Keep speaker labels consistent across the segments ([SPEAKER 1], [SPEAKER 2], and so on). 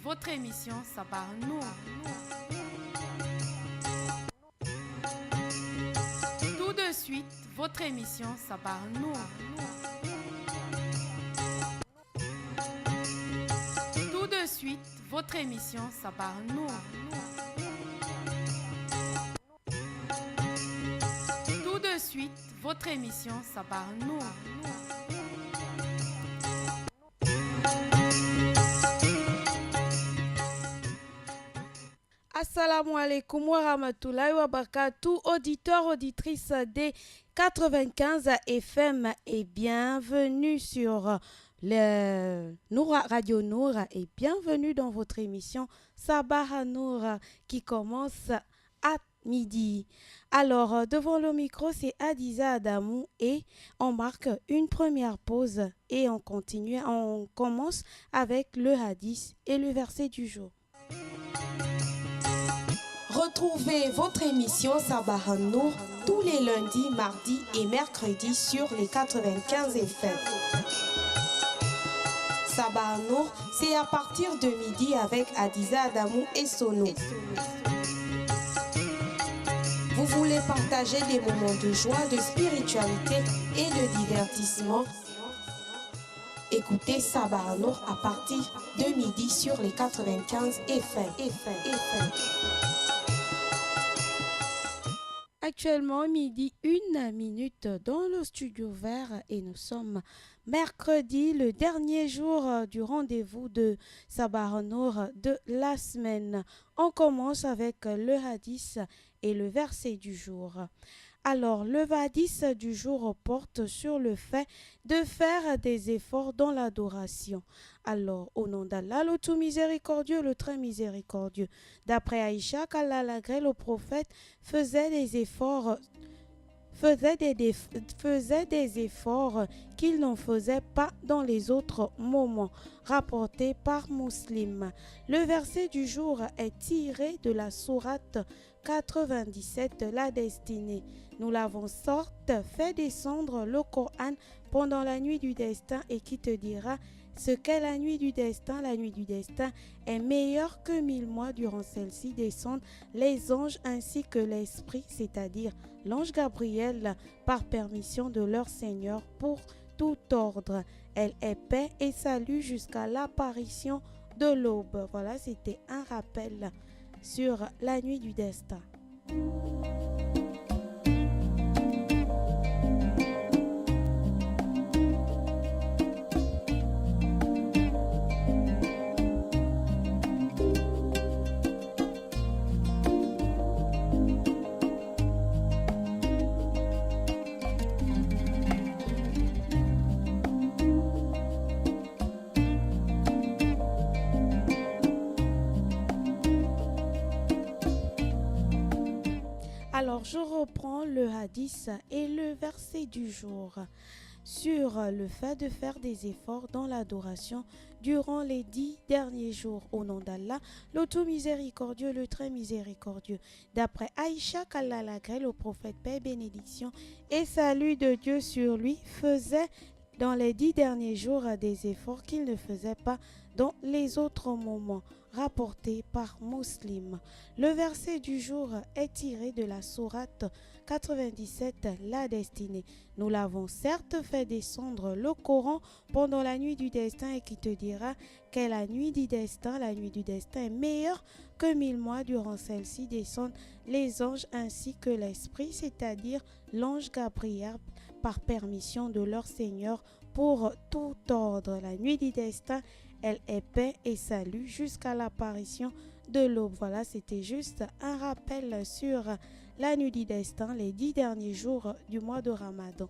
[SPEAKER 1] votre émission Sabar Nour. Tout de suite, votre émission Sabar Nour. Tout de suite, votre émission Sabar Nour. Tout de suite, votre émission Sabar Nour.
[SPEAKER 2] Assalamu alaikum wa rahmatullahi wa barakatuh, auditeurs, auditrices des 95 FM et bienvenue sur le Noura Radio Nour et bienvenue dans votre émission Sabah Nour qui commence à midi. Alors, devant le micro, c'est Adiza Adamou et on marque une première pause et on commence avec le hadith et le verset du jour.
[SPEAKER 3] Retrouvez votre émission Sabah Nour tous les lundis, mardis et mercredis sur les 95 FM. Sabah Nour, c'est à partir de midi avec Adiza Adamou et Sono. Vous voulez partager des moments de joie, de spiritualité et de divertissement? Écoutez Sabah Nour à partir de midi sur les 95 FM.
[SPEAKER 2] Actuellement, midi 1 minute dans le studio vert et nous sommes mercredi, le dernier jour du rendez-vous de Sabah Nour de la semaine. On commence avec le hadith et le verset du jour. Alors, le hadith du jour porte sur le fait de faire des efforts dans l'adoration. Alors, au nom d'Allah, le tout miséricordieux, le très miséricordieux. D'après Aïcha, qu'Allah l'agrée, le prophète faisait des efforts qu'il n'en faisait pas dans les autres moments, rapporté par Muslim. Le verset du jour est tiré de la sourate 97 de la destinée. Nous l'avons sorte fait descendre le Coran pendant la nuit du destin et qui te dira ce qu'est la nuit du destin. La nuit du destin est meilleure que 1000 mois. Durant celle-ci descendent les anges ainsi que l'esprit, c'est-à-dire l'ange Gabriel, par permission de leur Seigneur pour tout ordre. Elle est paix et salut jusqu'à l'apparition de l'aube. Voilà, c'était un rappel sur la nuit du destin. Alors, je reprends le hadith et le verset du jour sur le fait de faire des efforts dans l'adoration durant les 10 derniers jours. Au nom d'Allah, le tout miséricordieux, le très miséricordieux. D'après Aïcha, qu'Allah l'agrée, le prophète, paix, bénédiction et salut de Dieu sur lui, faisait dans les 10 derniers jours des efforts qu'il ne faisait pas dans les autres moments, rapporté par Muslim. Le verset du jour est tiré de la sourate 97, la destinée. Nous l'avons certes fait descendre le Coran pendant la nuit du destin et qui te dira qu'est la nuit du destin. La nuit du destin est meilleure que 1000 mois. Durant celle-ci descendent les anges ainsi que l'esprit, c'est-à-dire l'ange Gabriel, par permission de leur Seigneur pour tout ordre. La nuit du destin, elle est paix et salut jusqu'à l'apparition de l'aube. Voilà, c'était juste un rappel sur la nuit du destin, les 10 derniers jours du mois de Ramadan.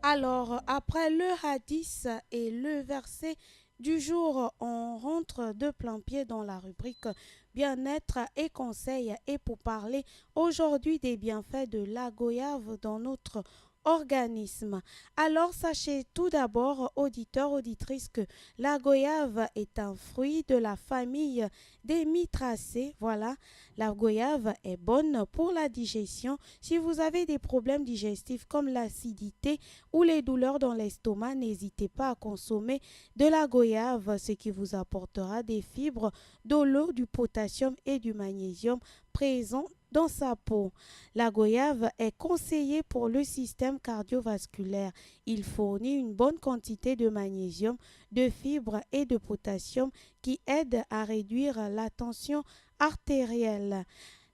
[SPEAKER 2] Alors, après le hadith et le verset du jour, on rentre de plein pied dans la rubrique bien-être et conseils. Et pour parler aujourd'hui des bienfaits de la goyave dans notre organisme. Alors, sachez tout d'abord, auditeurs, auditrices, que la goyave est un fruit de la famille des Mitracées. Voilà, la goyave est bonne pour la digestion. Si vous avez des problèmes digestifs comme l'acidité ou les douleurs dans l'estomac, n'hésitez pas à consommer de la goyave, ce qui vous apportera des fibres, de l'eau, du potassium et du magnésium présents dans sa peau. La goyave est conseillée pour le système cardiovasculaire. Il fournit une bonne quantité de magnésium, de fibres et de potassium qui aident à réduire la tension artérielle.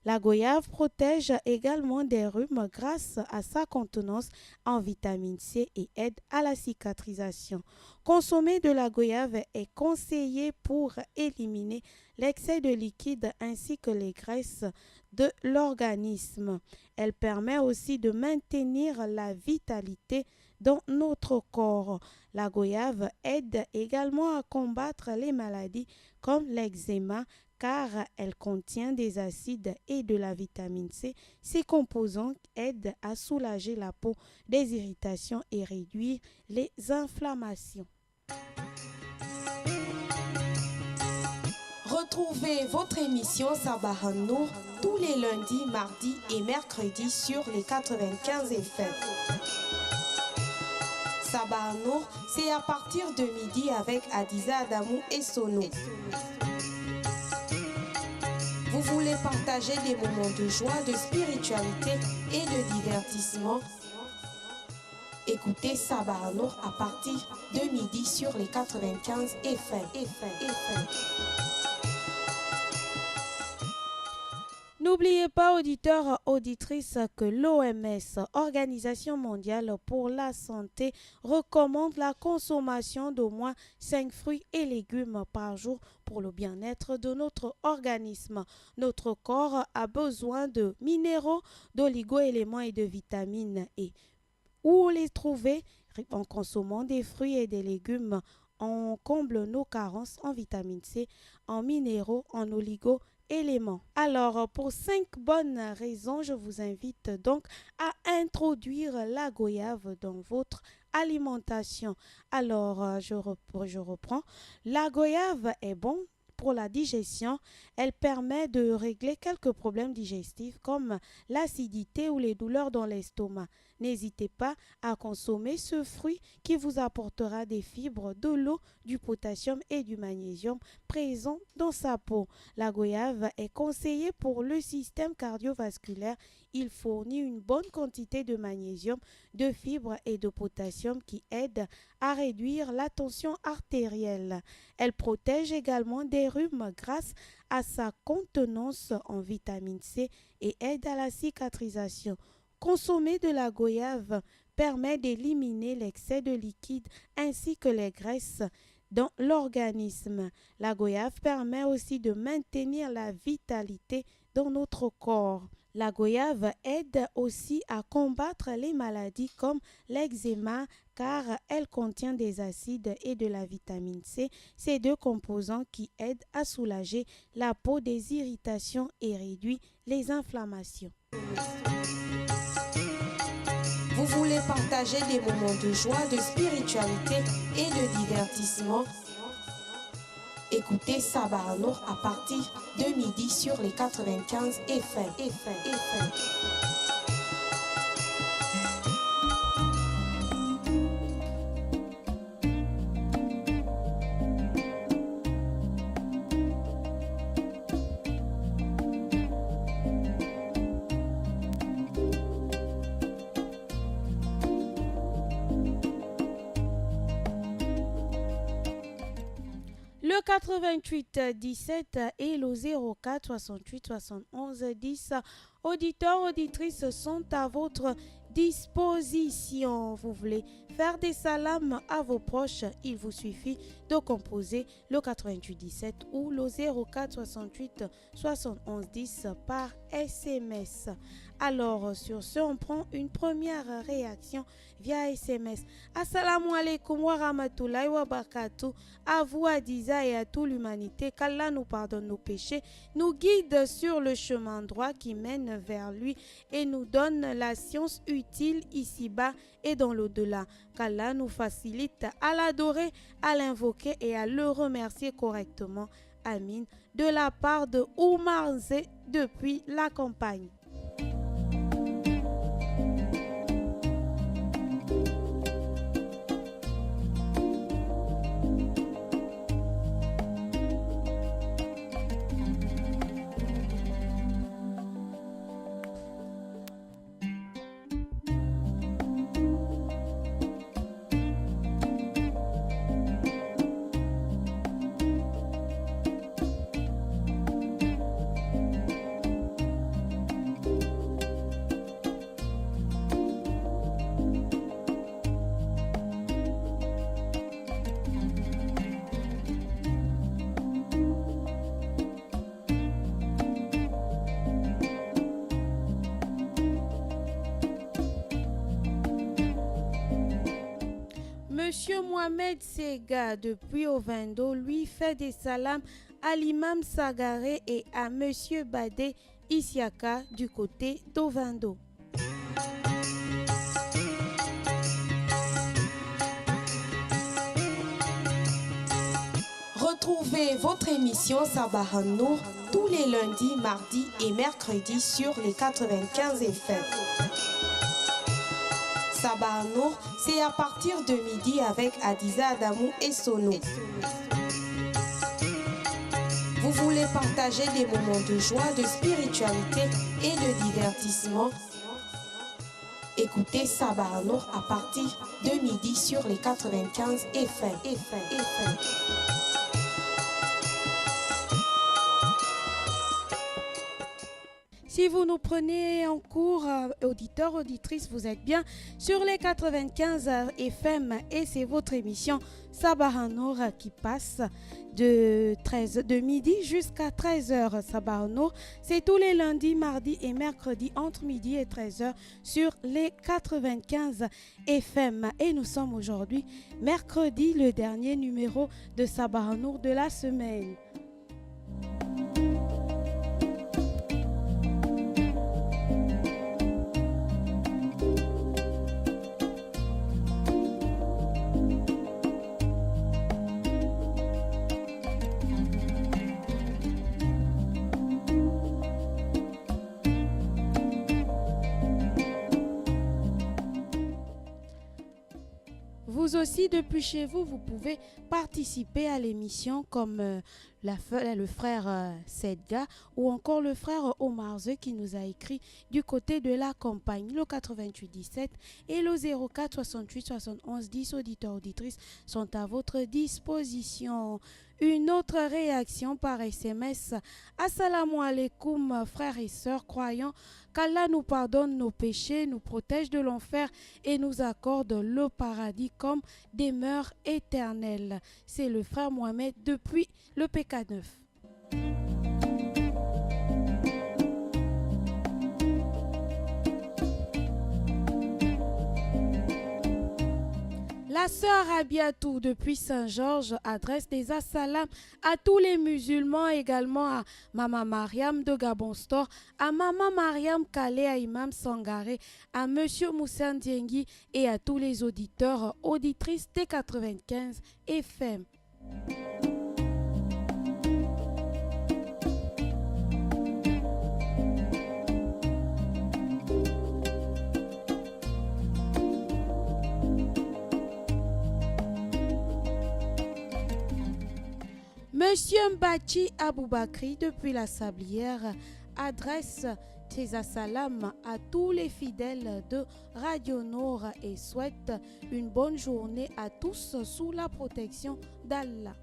[SPEAKER 2] La goyave protège également des rhumes grâce à sa contenance en vitamine C et aide à la cicatrisation. Consommer de la goyave est conseillé pour éliminer l'excès de liquide ainsi que les graisses de l'organisme. Elle permet aussi de maintenir la vitalité dans notre corps. La goyave aide également à combattre les maladies comme l'eczéma car elle contient des acides et de la vitamine C. Ces composants aident à soulager la peau des irritations et réduire les inflammations.
[SPEAKER 3] Retrouvez votre émission Sabah Nour tous les lundis, mardis et mercredis sur les 95 FM. Sabah Nour, c'est à partir de midi avec Adiza Adamou et Sono. Vous voulez partager des moments de joie, de spiritualité et de divertissement? Écoutez Sabah Nour à partir de midi sur les 95 FM.
[SPEAKER 2] N'oubliez pas, auditeurs, auditrices, que l'OMS, Organisation mondiale pour la santé, recommande la consommation d'au moins 5 fruits et légumes par jour pour le bien-être de notre organisme. Notre corps a besoin de minéraux, d'oligo-éléments et de vitamines. Et où les trouver? En consommant des fruits et des légumes, on comble nos carences en vitamine C, en minéraux, en oligo éléments. Alors, pour 5 bonnes raisons, je vous invite donc à introduire la goyave dans votre alimentation. Alors, je reprends. La goyave est bonne pour la digestion. Elle permet de régler quelques problèmes digestifs comme l'acidité ou les douleurs dans l'estomac. N'hésitez pas à consommer ce fruit qui vous apportera des fibres, de l'eau, du potassium et du magnésium présents dans sa peau. La goyave est conseillée pour le système cardiovasculaire. Il fournit une bonne quantité de magnésium, de fibres et de potassium qui aident à réduire la tension artérielle. Elle protège également des rhumes grâce à sa contenance en vitamine C et aide à la cicatrisation. Consommer de la goyave permet d'éliminer l'excès de liquide ainsi que les graisses dans l'organisme. La goyave permet aussi de maintenir la vitalité dans notre corps. La goyave aide aussi à combattre les maladies comme l'eczéma car elle contient des acides et de la vitamine C, ces deux composants qui aident à soulager la peau des irritations et réduire les inflammations.
[SPEAKER 3] Vous voulez partager des moments de joie, de spiritualité et de divertissement? Écoutez Sabah Nour à partir de midi sur les 95 FM.
[SPEAKER 2] Le 88 17 et le 04 68 71 10. Auditeurs, auditrices sont à votre disposition. Vous voulez faire des salams à vos proches, il vous suffit de composer le 88 17 ou le 04 68 71 10 par SMS. Alors, sur ce, on prend une première réaction via SMS. Assalamu alaikum wa rahmatullahi wa barakatuh. À vous, Adiza, et à toute l'humanité, qu'Allah nous pardonne nos péchés, nous guide sur le chemin droit qui mène vers lui et nous donne la science utile ici-bas et dans l'au-delà. Qu'Allah nous facilite à l'adorer, à l'invoquer et à le remercier correctement. Amin. De la part de Oumar Zé depuis la campagne. Monsieur Mohamed Sega depuis Ovendo lui fait des salams à l'imam Sagaré et à Monsieur Badé Isiaka du côté d'Ovendo.
[SPEAKER 3] Retrouvez votre émission Sabah Nour tous les lundis, mardis et mercredis sur les 95 FM. Sabah Nour, c'est à partir de midi avec Adiza Adamou et Sono. Vous voulez partager des moments de joie, de spiritualité et de divertissement? Écoutez Sabah Nour à partir de midi sur les 95 FM.
[SPEAKER 2] Si vous nous prenez en cours, auditeurs, auditrices, vous êtes bien sur les 95 FM et c'est votre émission Sabah Nour qui passe de midi jusqu'à 13h. Sabah Nour, c'est tous les lundis, mardis et mercredis entre midi et 13h sur les 95 FM. Et nous sommes aujourd'hui mercredi, le dernier numéro de Sabah Nour de la semaine. Vous aussi, depuis chez vous, vous pouvez participer à l'émission comme le frère Sedga ou encore le frère Omar Zé qui nous a écrit du côté de la campagne. Le 88 17 et le 04 68 71 10 auditeurs auditrices sont à votre disposition. Une autre réaction par SMS. Assalamu alaikum, frères et sœurs croyants, qu'Allah nous pardonne nos péchés, nous protège de l'enfer et nous accorde le paradis comme demeure éternelle. C'est le frère Mohamed depuis le PK9. La sœur Abiatou depuis Saint-Georges adresse des assalams à tous les musulmans, également à Maman Mariam de Gabon Store, à Maman Mariam Kale, à Imam Sangaré, à Monsieur Moussa Ndiengui et à tous les auditeurs, auditrices des 95 FM. Monsieur Mbachi Aboubakri depuis la Sablière adresse ses assalams à tous les fidèles de Radio Nord et souhaite une bonne journée à tous sous la protection d'Allah.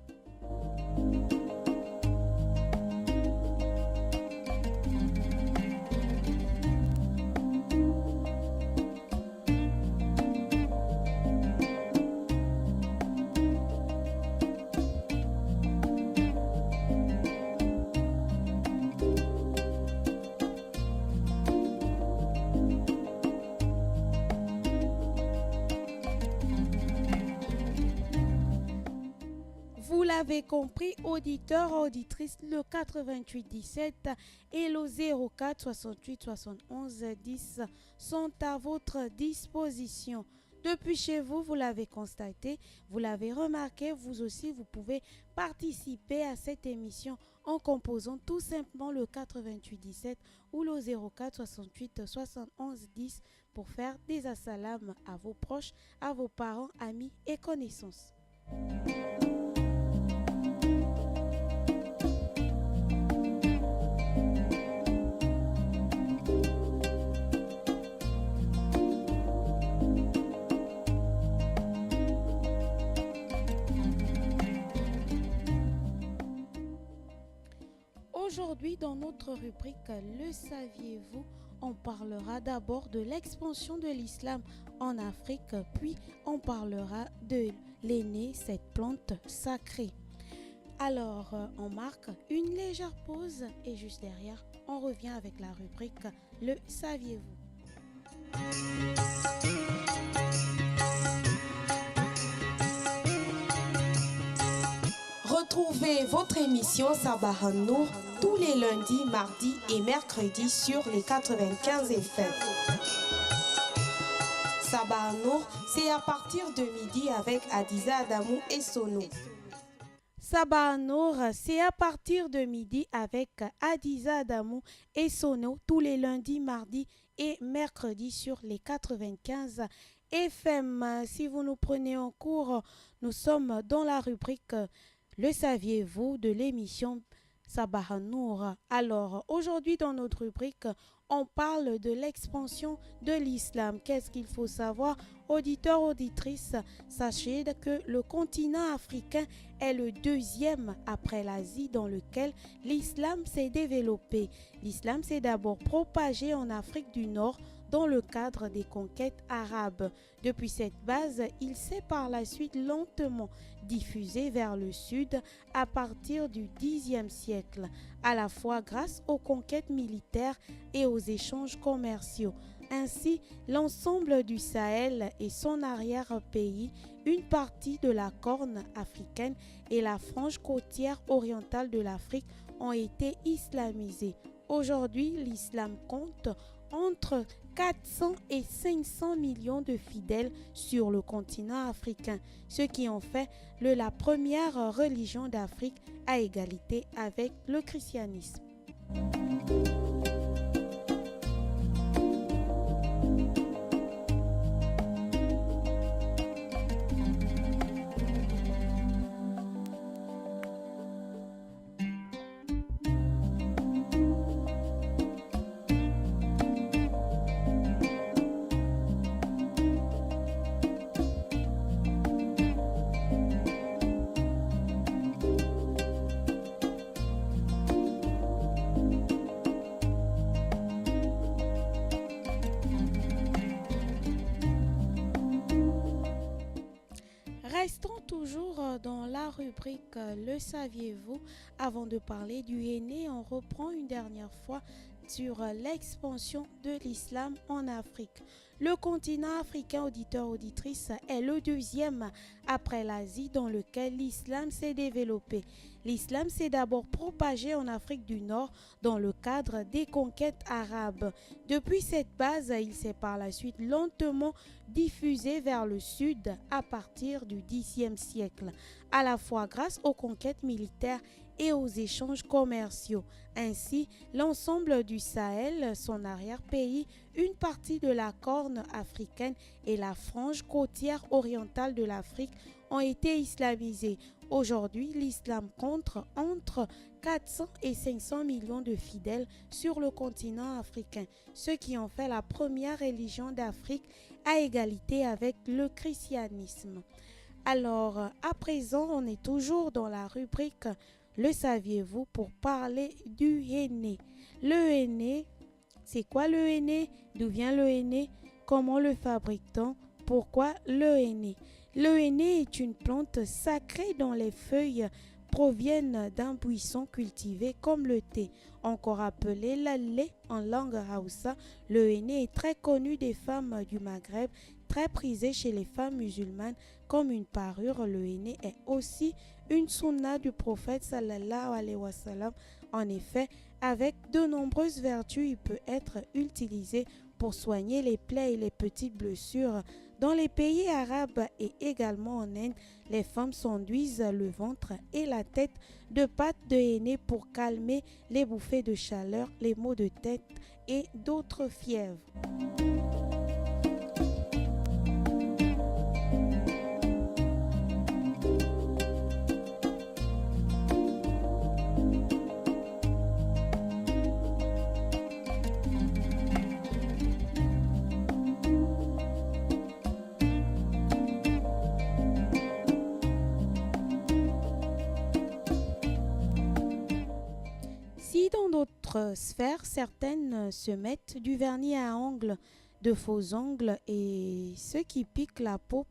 [SPEAKER 2] l'avez compris, auditeurs, auditrices, le 88-17 et le 04 68 71 10 sont à votre disposition. Depuis chez vous, vous l'avez constaté, vous l'avez remarqué, vous aussi, vous pouvez participer à cette émission en composant tout simplement le 88-17 ou le 04 68 71 10 pour faire des assalams à vos proches, à vos parents, amis et connaissances. Aujourd'hui, dans notre rubrique Le saviez-vous, on parlera d'abord de l'expansion de l'islam en Afrique, puis on parlera de l'aîné, cette plante sacrée. Alors, on marque une légère pause et juste derrière, on revient avec la rubrique Le saviez-vous.
[SPEAKER 3] Retrouvez votre émission Sabah Nour tous les lundis, mardis et mercredis sur les 95 FM. Sabah Nour, c'est à partir de midi avec Adiza Adamou et Sono.
[SPEAKER 2] Sabah Nour, c'est à partir de midi avec Adiza Adamou et Sono tous les lundis, mardis et mercredis sur les 95 FM. Si vous nous prenez en cours, nous sommes dans la rubrique Le saviez-vous de l'émission Sabah Nour. Alors, aujourd'hui dans notre rubrique, on parle de l'expansion de l'islam. Qu'est-ce qu'il faut savoir? Auditeurs, auditrices, sachez que le continent africain est le deuxième après l'Asie dans lequel l'islam s'est développé. L'islam s'est d'abord propagé en Afrique du Nord dans le cadre des conquêtes arabes. Depuis cette base, il s'est par la suite lentement diffusé vers le sud à partir du Xe siècle, à la fois grâce aux conquêtes militaires et aux échanges commerciaux. Ainsi, l'ensemble du Sahel et son arrière-pays, une partie de la Corne africaine et la frange côtière orientale de l'Afrique ont été islamisés. Aujourd'hui, l'islam compte entre 400 et 500 millions de fidèles sur le continent africain, ce qui en fait la première religion d'Afrique à égalité avec le christianisme. Restons toujours dans la rubrique Le saviez-vous. Avant de parler du henné, on reprend une dernière fois sur l'expansion de l'islam en Afrique. Le continent africain, auditeurs, auditrices, est le deuxième après l'Asie dans lequel l'islam s'est développé. L'islam s'est d'abord propagé en Afrique du Nord dans le cadre des conquêtes arabes. Depuis cette base, il s'est par la suite lentement diffusé vers le sud à partir du Xe siècle, à la fois grâce aux conquêtes militaires et aux échanges commerciaux. Ainsi, l'ensemble du Sahel, son arrière-pays, une partie de la Corne africaine et la frange côtière orientale de l'Afrique ont été islamisés. Aujourd'hui, l'islam compte entre 400 et 500 millions de fidèles sur le continent africain, ce qui en fait la première religion d'Afrique à égalité avec le christianisme. Alors, à présent, on est toujours dans la rubrique Le saviez-vous pour parler du henné. Le henné, c'est quoi le henné? D'où vient le henné? Comment le fabrique-t-on? Pourquoi le henné? Le henné est une plante sacrée dont les feuilles proviennent d'un buisson cultivé comme le thé, encore appelé l'allé en langue Hausa. Le henné est très connu des femmes du Maghreb très prisé chez les femmes musulmanes comme une parure. Le henné est aussi une sunna du prophète sallallahu alayhi wa sallam. En effet, avec de nombreuses vertus, il peut être utilisé pour soigner les plaies et les petites blessures. Dans les pays arabes et également en Inde, les femmes s'enduisent le ventre et la tête de pâte de henné pour calmer les bouffées de chaleur, les maux de tête et d'autres fièvres. Si dans d'autres sphères, certaines se mettent du vernis à ongles, de faux ongles et ceux qui se piquent la peau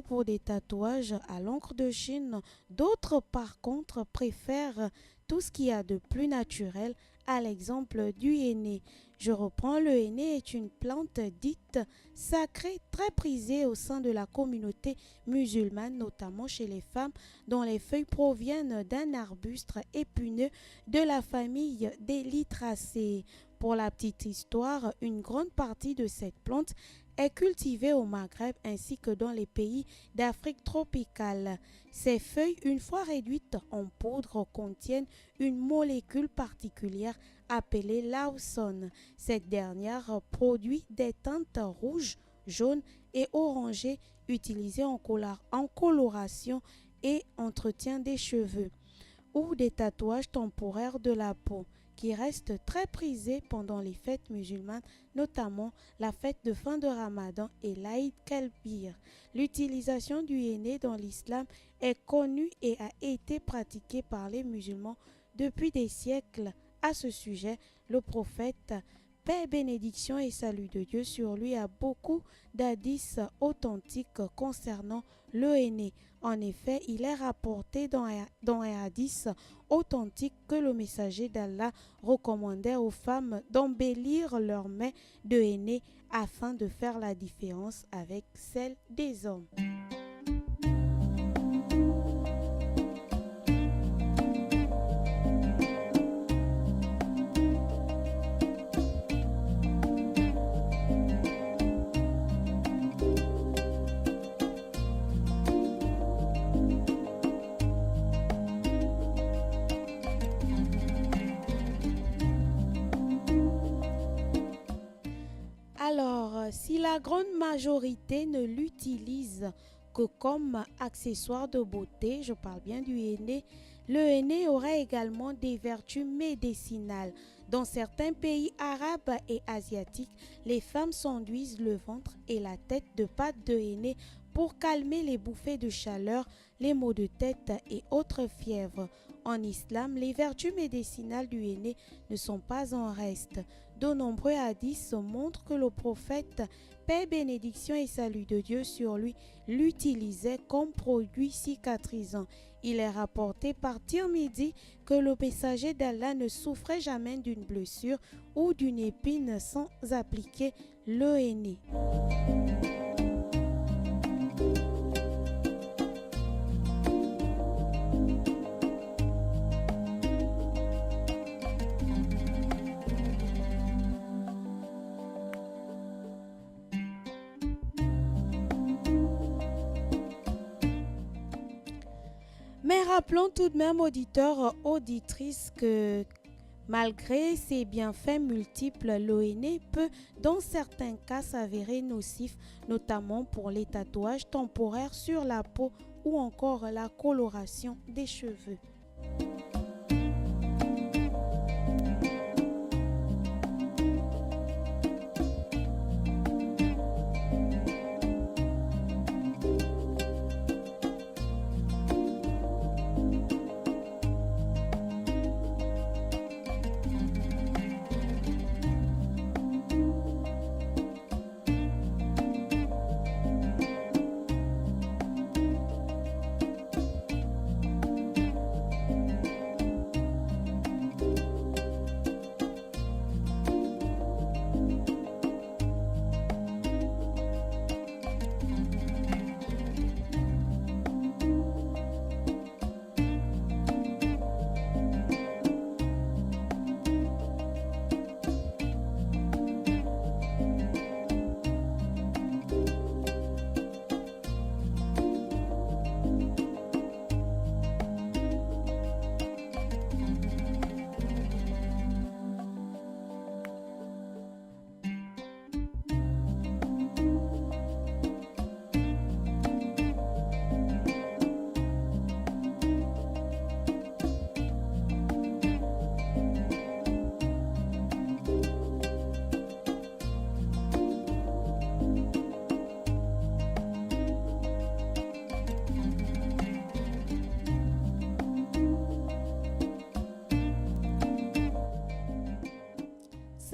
[SPEAKER 2] pour des tatouages à l'encre de Chine, d'autres par contre préfèrent tout ce qu'il y a de plus naturel, à l'exemple du henné. Je reprends, le henné est une plante dite sacrée très prisée au sein de la communauté musulmane, notamment chez les femmes, dont les feuilles proviennent d'un arbuste épineux de la famille des Lytracées. Pour la petite histoire, une grande partie de cette plante est cultivée au Maghreb ainsi que dans les pays d'Afrique tropicale. Ces feuilles, une fois réduites en poudre, contiennent une molécule particulière appelée l'awsone. Cette dernière produit des teintes rouges, jaunes et orangées utilisées en coloration et entretien des cheveux ou des tatouages temporaires de la peau, qui reste très prisé pendant les fêtes musulmanes, notamment la fête de fin de Ramadan et l'Aïd Kelbir. L'utilisation du henné dans l'islam est connue et a été pratiquée par les musulmans depuis des siècles. À ce sujet, le prophète, paix, bénédiction et salut de Dieu sur lui, a beaucoup d'hadiths authentiques concernant le henné. En effet, il est rapporté dans un hadith authentique que le messager d'Allah recommandait aux femmes d'embellir leurs mains de henné afin de faire la différence avec celle des hommes. Alors, si la grande majorité ne l'utilise que comme accessoire de beauté, je parle bien du henné, le henné aurait également des vertus médicinales. Dans certains pays arabes et asiatiques, les femmes s'enduisent le ventre et la tête de pâte de henné pour calmer les bouffées de chaleur, les maux de tête et autres fièvres. En islam, les vertus médicinales du henné ne sont pas en reste. De nombreux hadiths montrent que le prophète, paix, bénédiction et salut de Dieu sur lui, l'utilisait comme produit cicatrisant. Il est rapporté par Tirmidhi que le messager d'Allah ne souffrait jamais d'une blessure ou d'une épine sans appliquer le henné. Mais rappelons tout de même, auditeurs, auditrices, que malgré ses bienfaits multiples, le henné peut dans certains cas s'avérer nocif, notamment pour les tatouages temporaires sur la peau ou encore la coloration des cheveux.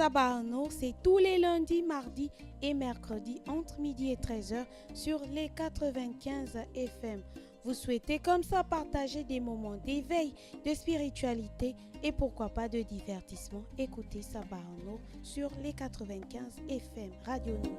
[SPEAKER 2] Sabah Nour, c'est tous les lundis, mardis et mercredis entre midi et 13h sur les 95 FM. Vous souhaitez comme ça partager des moments d'éveil, de spiritualité et pourquoi pas de divertissement? Écoutez Sabah Nour sur les 95 FM Radio Nour.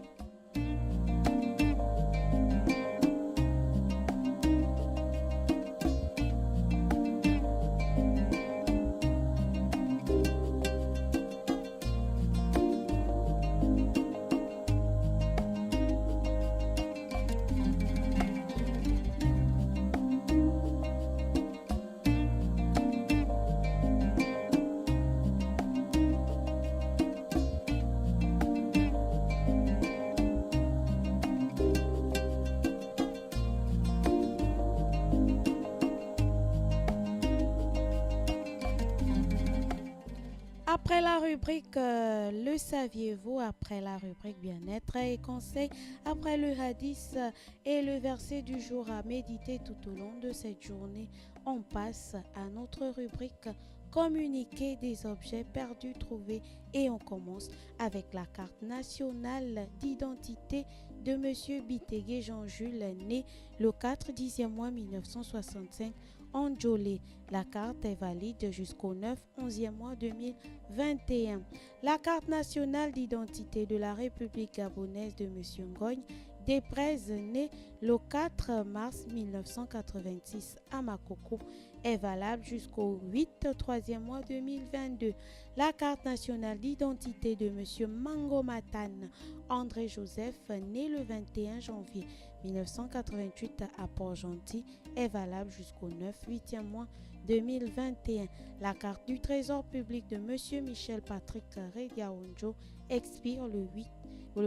[SPEAKER 2] Après la rubrique Le saviez-vous, après la rubrique bien-être et conseils, après le hadith et le verset du jour à méditer tout au long de cette journée, on passe à notre rubrique communiquer des objets perdus, trouvés et on commence avec la carte nationale d'identité de M. Bitegué Jean-Jules, né le 4/10e mois 1965 en Djolé. La carte est valide jusqu'au 9/11e mois 2021. La carte nationale d'identité de la République gabonaise de M. Ngogne Desprez, né le 4 mars 1986 à Makoko, est valable jusqu'au 8/3e mois 2022. La carte nationale d'identité de M. Mango Matane André Joseph, né le 21 janvier 1988 à Port-Gentil, est valable jusqu'au 9/8e mois 2021. La carte du Trésor public de M. Michel Patrick Rediaonjo expire le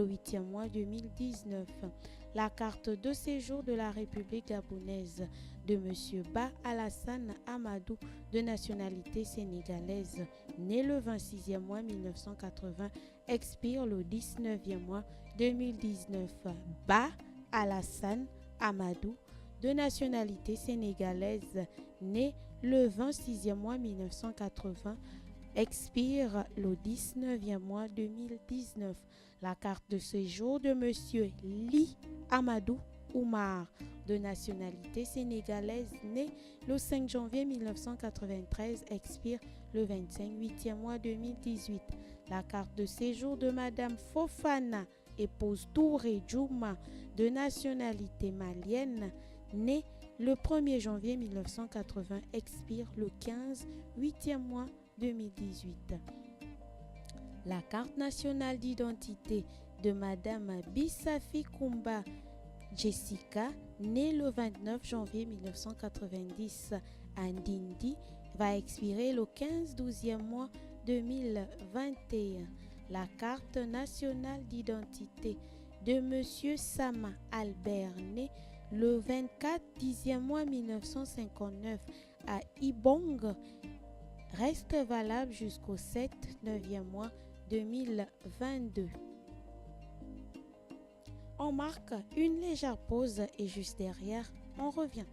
[SPEAKER 2] 8e mois 2019. La carte de séjour de la République gabonaise de M. Ba Alassane Amadou, de nationalité sénégalaise, né le 26e mois 1980, expire le 19e mois 2019. Ba Alassane Amadou, de nationalité sénégalaise, né le 26e mois 1980, expire le 19e mois 2019. La carte de séjour de M. Li Amadou Oumar, de nationalité sénégalaise, né le 5 janvier 1993, expire le 25e mois 2018. La carte de séjour de Madame Fofana, épouse Touré Djouma, de nationalité malienne, née le 1er janvier 1980, expire le 8e mois 2018. La carte nationale d'identité de Madame Bissafi Koumba Jessica, née le 29 janvier 1990 à Ndindi, va expirer le 15/12e mois 2021. La carte nationale d'identité de Monsieur Sama Albert, né le 24/10e mois 1959 à Ibong, reste valable jusqu'au 7/9e mois 2022. On marque une légère pause et juste derrière, on revient.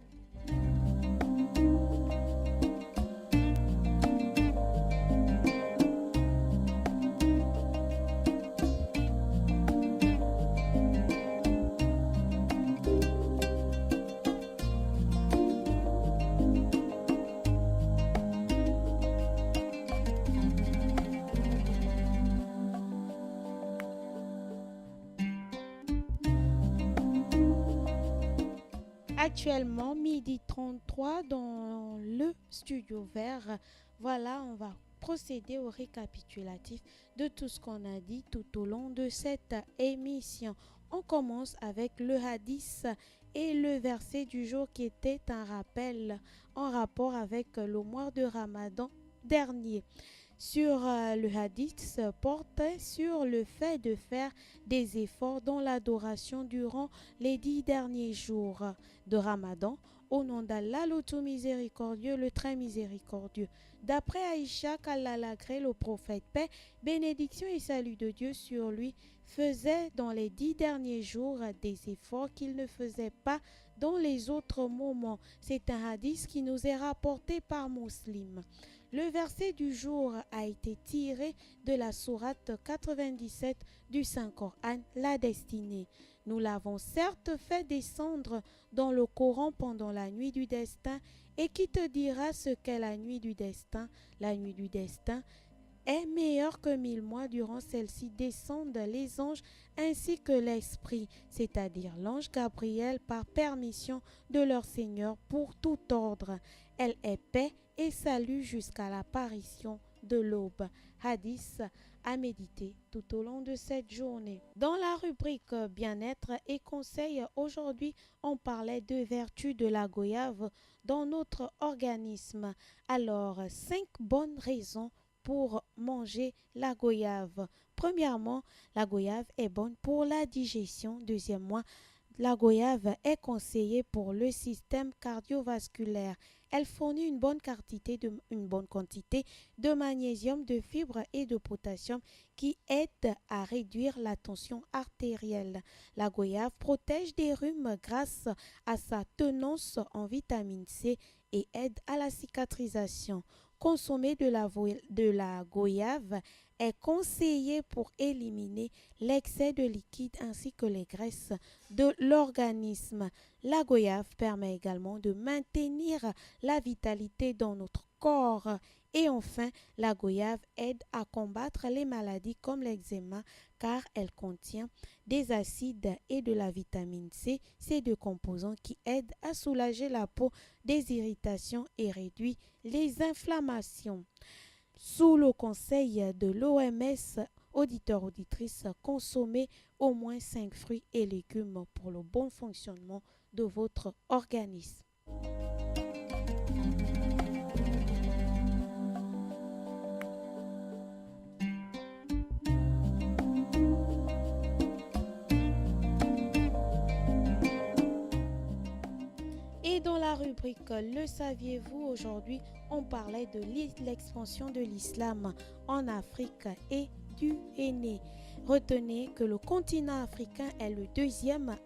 [SPEAKER 2] Actuellement, midi 33 dans le studio vert. Voilà, on va procéder au récapitulatif de tout ce qu'on a dit tout au long de cette émission. On commence avec le hadith et le verset du jour qui était un rappel en rapport avec le mois de Ramadan dernier. Le hadith se portait sur le fait de faire des efforts dans l'adoration durant les 10 derniers jours de Ramadan, au nom d'Allah, le tout miséricordieux, le très miséricordieux. D'après Aïcha, qu'Allah l'agrée, le prophète paix, bénédiction et salut de Dieu sur lui, faisait dans les 10 derniers jours des efforts qu'il ne faisait pas dans les autres moments. C'est un hadith qui nous est rapporté par Muslim. Le verset du jour a été tiré de la sourate 97 du Saint-Coran, la destinée. Nous l'avons certes fait descendre dans le Coran pendant la nuit du destin, et qui te dira ce qu'est la nuit du destin? La nuit du destin est meilleure que 1000 mois. Durant celle-ci descendent les anges ainsi que l'Esprit, c'est-à-dire l'ange Gabriel, par permission de leur Seigneur pour tout ordre. Elle est paix et salut jusqu'à l'apparition de l'aube. Hadith à méditer tout au long de cette journée. Dans la rubrique bien-être et conseils, aujourd'hui, on parlait de vertus de la goyave dans notre organisme. Alors, 5 bonnes raisons pour manger la goyave. Premièrement, la goyave est bonne pour la digestion. Deuxièmement, la goyave est conseillée pour le système cardiovasculaire. Elle fournit une bonne quantité de magnésium, de fibres et de potassium qui aident à réduire la tension artérielle. La goyave protège des rhumes grâce à sa tenance en vitamine C et aide à la cicatrisation. Consommer de la goyave est conseillé pour éliminer l'excès de liquide ainsi que les graisses de l'organisme. La goyave permet également de maintenir la vitalité dans notre corps. Et enfin, la goyave aide à combattre les maladies comme l'eczéma car elle contient des acides et de la vitamine C, ces deux composants qui aident à soulager la peau des irritations et réduit les inflammations. Sous le conseil de l'OMS, auditeurs-auditrices, consommez au moins 5 fruits et légumes pour le bon fonctionnement de votre organisme. Et dans la rubrique Le saviez-vous, aujourd'hui, on parlait de l'expansion de l'islam en Afrique et du Henné. Retenez que le continent africain est le deuxième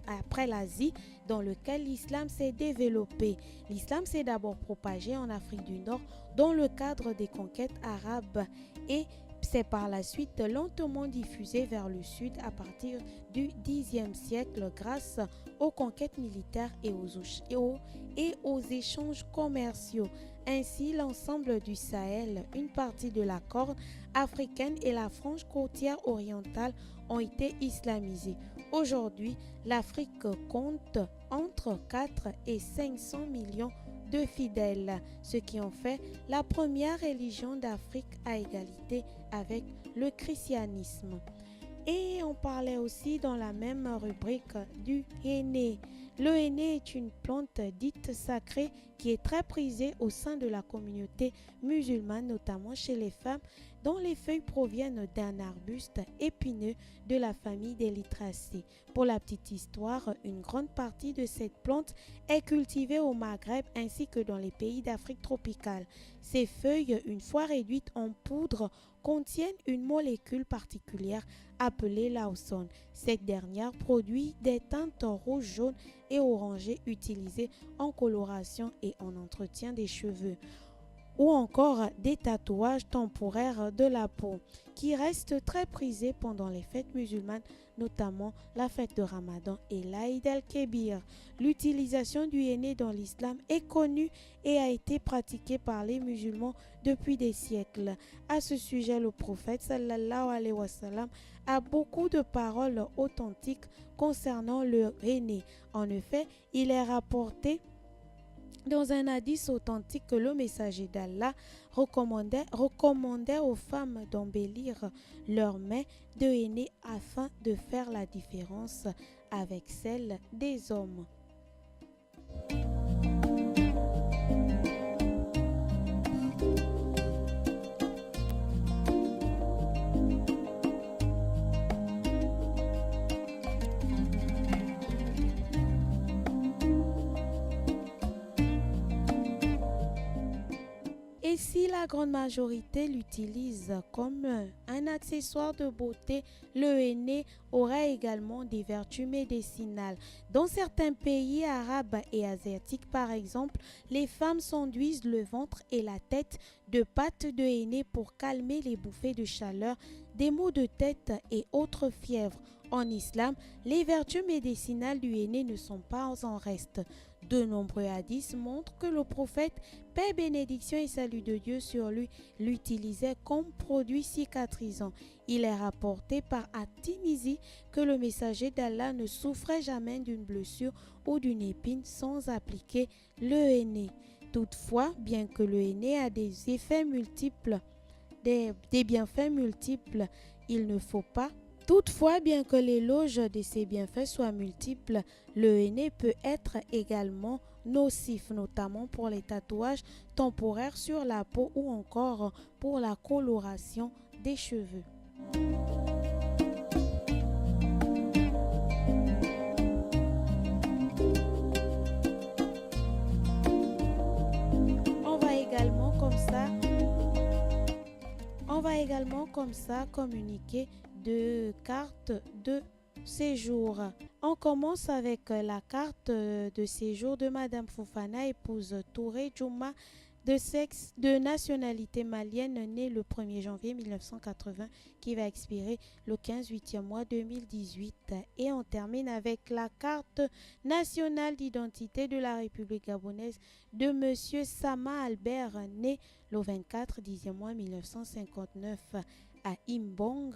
[SPEAKER 2] après l'Asie dans lequel l'islam s'est développé. L'islam s'est d'abord propagé en Afrique du Nord dans le cadre des conquêtes arabes et c'est par la suite lentement diffusé vers le sud à partir du Xe siècle grâce aux conquêtes militaires et aux échanges commerciaux. Ainsi, l'ensemble du Sahel, une partie de la Corne africaine et la frange côtière orientale ont été islamisés. Aujourd'hui, l'Afrique compte entre 4 et 500 millions de fidèles, ce qui en fait la première religion d'Afrique à égalité avec le christianisme. Et on parlait aussi dans la même rubrique du henné. Le henné est une plante dite sacrée qui est très prisée au sein de la communauté musulmane, notamment chez les femmes, dont les feuilles proviennent d'un arbuste épineux de la famille des Lytracées. Pour la petite histoire, une grande partie de cette plante est cultivée au Maghreb ainsi que dans les pays d'Afrique tropicale. Ces feuilles, une fois réduites en poudre, contiennent une molécule particulière appelée l'auxone. Cette dernière produit des teintes rouges, jaunes et orangées utilisées en coloration et en entretien des cheveux, ou encore des tatouages temporaires de la peau, qui restent très prisés pendant les fêtes musulmanes, notamment la fête de Ramadan et l'Aïd el-Kébir. L'utilisation du henné dans l'islam est connue et a été pratiquée par les musulmans depuis des siècles. À ce sujet, le prophète sallallahu alayhi wa sallam a beaucoup de paroles authentiques concernant le henné. En effet, il est rapporté dans un hadith authentique que le messager d'Allah recommandait aux femmes d'embellir leurs mains de henné afin de faire la différence avec celle des hommes. Et Et si la grande majorité l'utilise comme un accessoire de beauté, le henné aurait également des vertus médicinales. Dans certains pays arabes et asiatiques, par exemple, les femmes s'enduisent le ventre et la tête de pâte de henné pour calmer les bouffées de chaleur, des maux de tête et autres fièvres. En islam, les vertus médicinales du henné ne sont pas en reste. De nombreux hadiths montrent que le prophète, paix, bénédiction et salut de Dieu sur lui, l'utilisait comme produit cicatrisant. Il est rapporté par At-Tirmizi que le messager d'Allah ne souffrait jamais d'une blessure ou d'une épine sans appliquer le henné. Toutefois, bien que le henné a des effets multiples, des bienfaits multiples, il ne faut pas. Toutefois, bien que l'éloge de ses bienfaits soit multiple, le henné peut être également nocif, notamment pour les tatouages temporaires sur la peau ou encore pour la coloration des cheveux. On va également comme ça communiquer de cartes de séjour. On commence avec la carte de séjour de Madame Fofana, épouse Touré Djouma, de nationalité malienne, née le 1er janvier 1980, qui va expirer le 15/8e mois 2018. Et on termine avec la carte nationale d'identité de la République gabonaise de Monsieur Sama Albert, né le 24/10e mois 1959 à Imbong.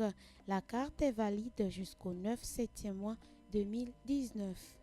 [SPEAKER 2] La carte est valide jusqu'au 9/7e mois 2019.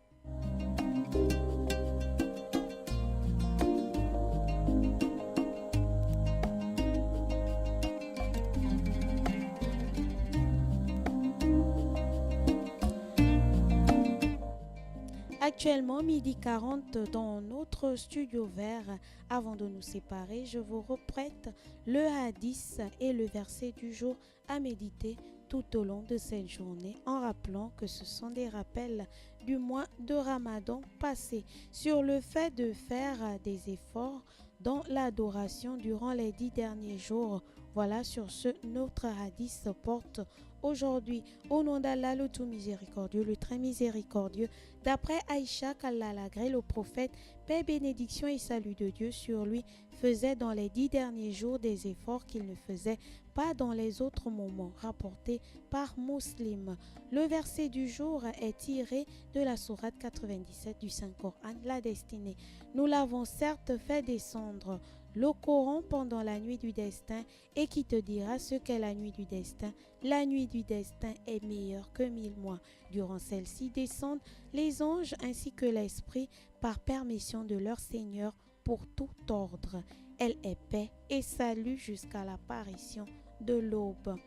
[SPEAKER 2] Actuellement, 12h40 dans notre studio vert. Avant de nous séparer, je vous reprête le hadith et le verset du jour à méditer tout au long de cette journée, en rappelant que ce sont des rappels du mois de Ramadan passé sur le fait de faire des efforts dans l'adoration durant les 10 derniers jours. Voilà sur ce notre hadith se porte aujourd'hui. Au nom d'Allah, le tout miséricordieux, le très miséricordieux, d'après Aïcha qu'Allah l'agrée, le prophète, paix, bénédiction et salut de Dieu sur lui, faisait dans les 10 derniers jours des efforts qu'il ne faisait pas dans les autres moments, rapporté par Muslim. Le verset du jour est tiré de la sourate 97 du Saint-Coran, la destinée. Nous l'avons certes fait descendre le Coran pendant la nuit du destin, et qui te dira ce qu'est la nuit du destin. La nuit du destin est meilleure que 1000 mois. Durant celle-ci descendent les anges ainsi que l'esprit par permission de leur Seigneur pour tout ordre. Elle est paix et salut jusqu'à l'apparition de l'aube.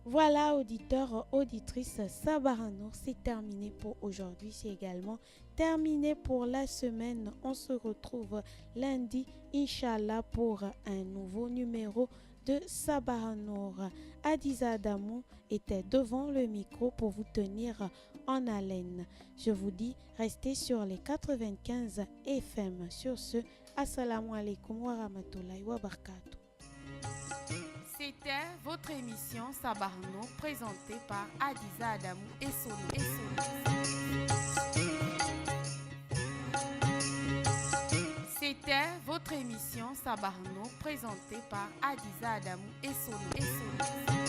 [SPEAKER 2] Voilà, auditeurs, auditrices, Sabah Nour, c'est terminé pour aujourd'hui. C'est également terminé pour la semaine. On se retrouve lundi, Inch'Allah, pour un nouveau numéro de Sabah Nour. Adiza Adamou était devant le micro pour vous tenir en haleine. Je vous dis, restez sur les 95 FM. Sur ce, assalamu alaikum wa rahmatullahi wa barakatuh.
[SPEAKER 1] C'était votre émission Sabah Nour présentée par Adiza Adamou et Solo. C'était votre émission Sabah Nour présentée par Adiza Adamou et Solo.